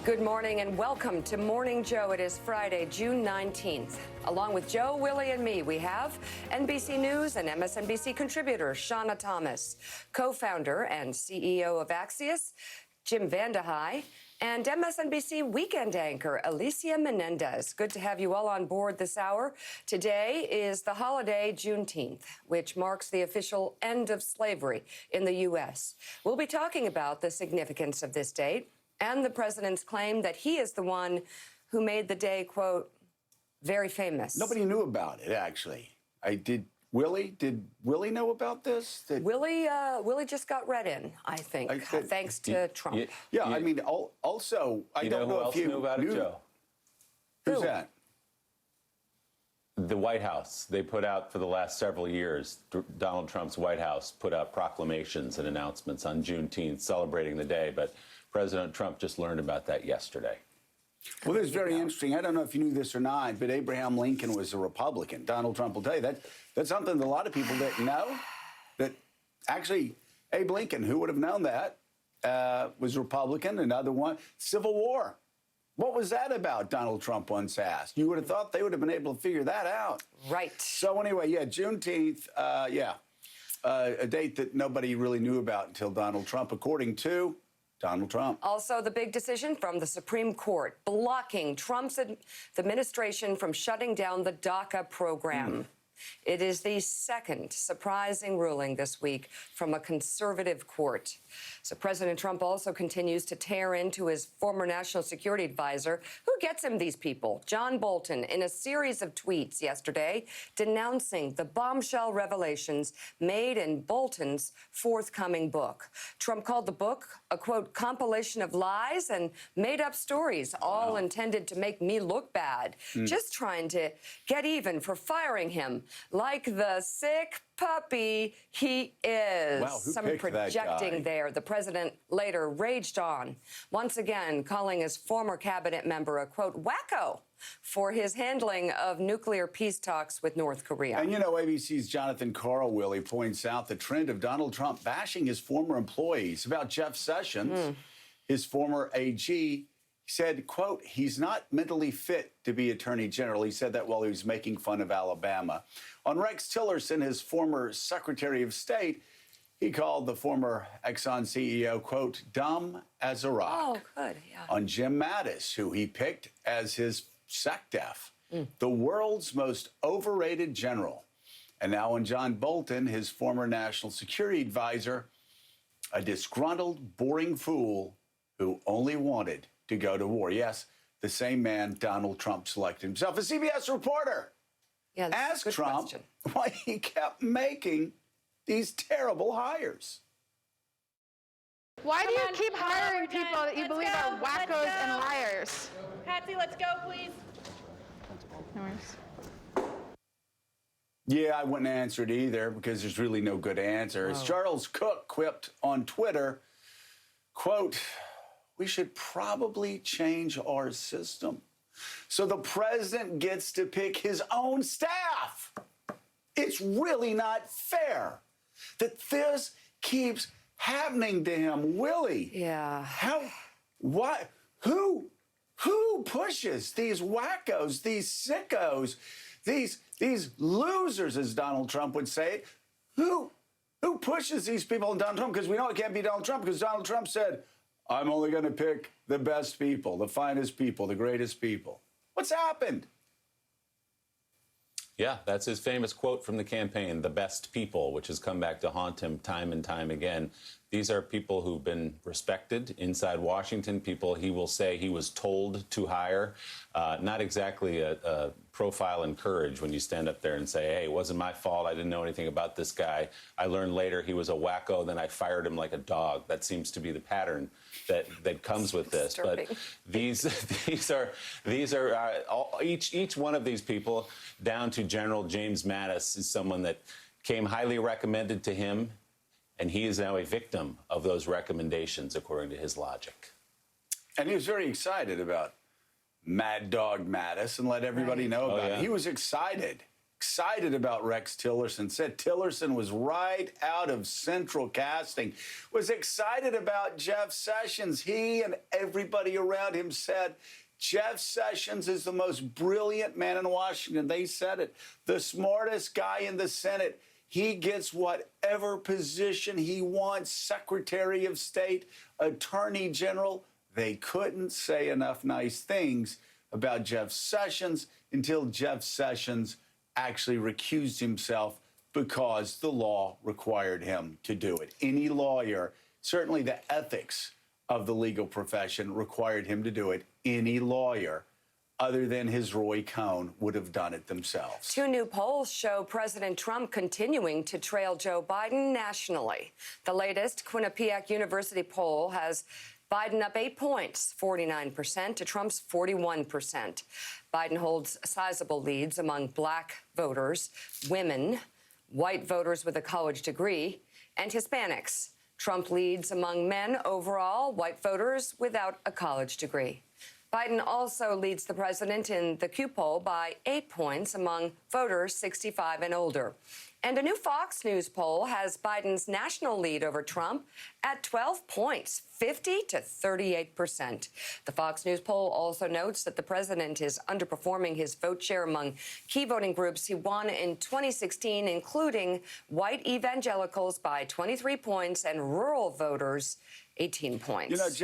Good morning and welcome to Morning Joe. It is Friday, June 19th. Along with Joe, Willie, and me, we have NBC News and MSNBC contributor Shauna Thomas, co-founder and CEO of Axios, Jim Vandehei, and MSNBC weekend anchor Alicia Menendez. Good to have you all on board this hour. Today is the holiday Juneteenth, which marks the official end of slavery in the U.S. We'll be talking about the significance of this date and the president's claim that he is the one who made the day, quote, very famous. Nobody knew about it, actually. Did Willie know about this? Willie just got read in, I think, thanks to Trump. I mean, also, I don't know if you knew about it, Joe. Who's that? The White House. They put out, for the last several years, Donald Trump's White House put out proclamations and announcements on Juneteenth celebrating the day, but President Trump just learned about that yesterday. Well, this is very interesting. I don't know if you knew this or not, but Abraham Lincoln was a Republican. Donald Trump will tell you that's something that a lot of people didn't know. That actually, Abe Lincoln, who would have known that, was Republican. Another one, Civil War. What was that about? Donald Trump once asked. You would have thought they would have been able to figure that out. Right. So anyway, yeah, Juneteenth, a date that nobody really knew about until Donald Trump, according to Donald Trump. Also, the big decision from the Supreme Court blocking Trump's administration from shutting down the DACA program. It is the second surprising ruling this week from a conservative court. So President Trump also continues to tear into his former national security advisor. Who gets him these people? John Bolton, in a series of tweets yesterday, denouncing the bombshell revelations made in Bolton's forthcoming book. Trump called the book a, quote, compilation of lies and made-up stories, all intended to make me look bad. Just trying to get even for firing him like the sick puppy he is. Wow, who Some picked projecting that guy? there. The president later raged on, once again calling his former cabinet member a, quote, wacko for his handling of nuclear peace talks with North Korea. And, you know, ABC's Jonathan Karl, Willie, points out the trend of Donald Trump bashing his former employees. About Jeff Sessions, his former AG, said, quote, he's not mentally fit to be attorney general. He said that while he was making fun of Alabama. On Rex Tillerson, his former Secretary of State, he called the former Exxon CEO, quote, dumb as a rock. Oh, good, yeah. On Jim Mattis, who he picked as his SecDef, the world's most overrated general. And now on John Bolton, his former national security advisor, a disgruntled, boring fool who only wanted to go to war. Yes, the same man Donald Trump selected himself. A CBS reporter asked Trump why he kept making these terrible hires. Why do you keep hiring people that you believe are wackos and liars? Patsy, let's go, please. No worries. Yeah, I wouldn't answer it either because there's really no good answer. As Charles Cook quipped on Twitter, quote, we should probably change our system so the president gets to pick his own staff. It's really not fair that this keeps happening to him, Willie. Yeah. Who pushes these wackos, these sickos, these losers, as Donald Trump would say? Who pushes these people on Donald Trump? Because we know it can't be Donald Trump, because Donald Trump said, I'm only going to pick the best people, the finest people, the greatest people. What's happened? Yeah, that's his famous quote from the campaign, the best people, which has come back to haunt him time and time again. These are people who've been respected inside Washington, people he will say he was told to hire. Not exactly a profile in courage when you stand up there and say, hey, it wasn't my fault. I didn't know anything about this guy. I learned later he was a wacko, then I fired him like a dog. That seems to be the pattern that comes with this. But these are each one of these people, down to General James Mattis, is someone that came highly recommended to him, and he is now a victim of those recommendations, according to his logic. And he was very excited about Mad Dog Mattis and let everybody know about it. He was excited excited about Rex Tillerson, said Tillerson was right out of central casting, was excited about Jeff Sessions. He and everybody around him said, Jeff Sessions is the most brilliant man in Washington. They said it. The smartest guy in the Senate. He gets whatever position he wants, Secretary of State, Attorney General. They couldn't say enough nice things about Jeff Sessions until Jeff Sessions actually recused himself because the law required him to do it. Any lawyer, certainly the ethics of the legal profession required him to do it. Any lawyer other than his Roy Cohn would have done it themselves. 2 new polls show President Trump continuing to trail Joe Biden nationally. The latest Quinnipiac University poll has Biden up 8 points, 49% to Trump's 41%. Biden holds sizable leads among black voters, women, white voters with a college degree, and Hispanics. Trump leads among men overall, white voters without a college degree. Biden also leads the president in the Q poll by 8 points among voters 65 and older. And a new Fox News poll has Biden's national lead over Trump at 12 points, 50 to 38%. The Fox News poll also notes that the president is underperforming his vote share among key voting groups he won in 2016, including white evangelicals by 23 points and rural voters 18 points. You know, Jim,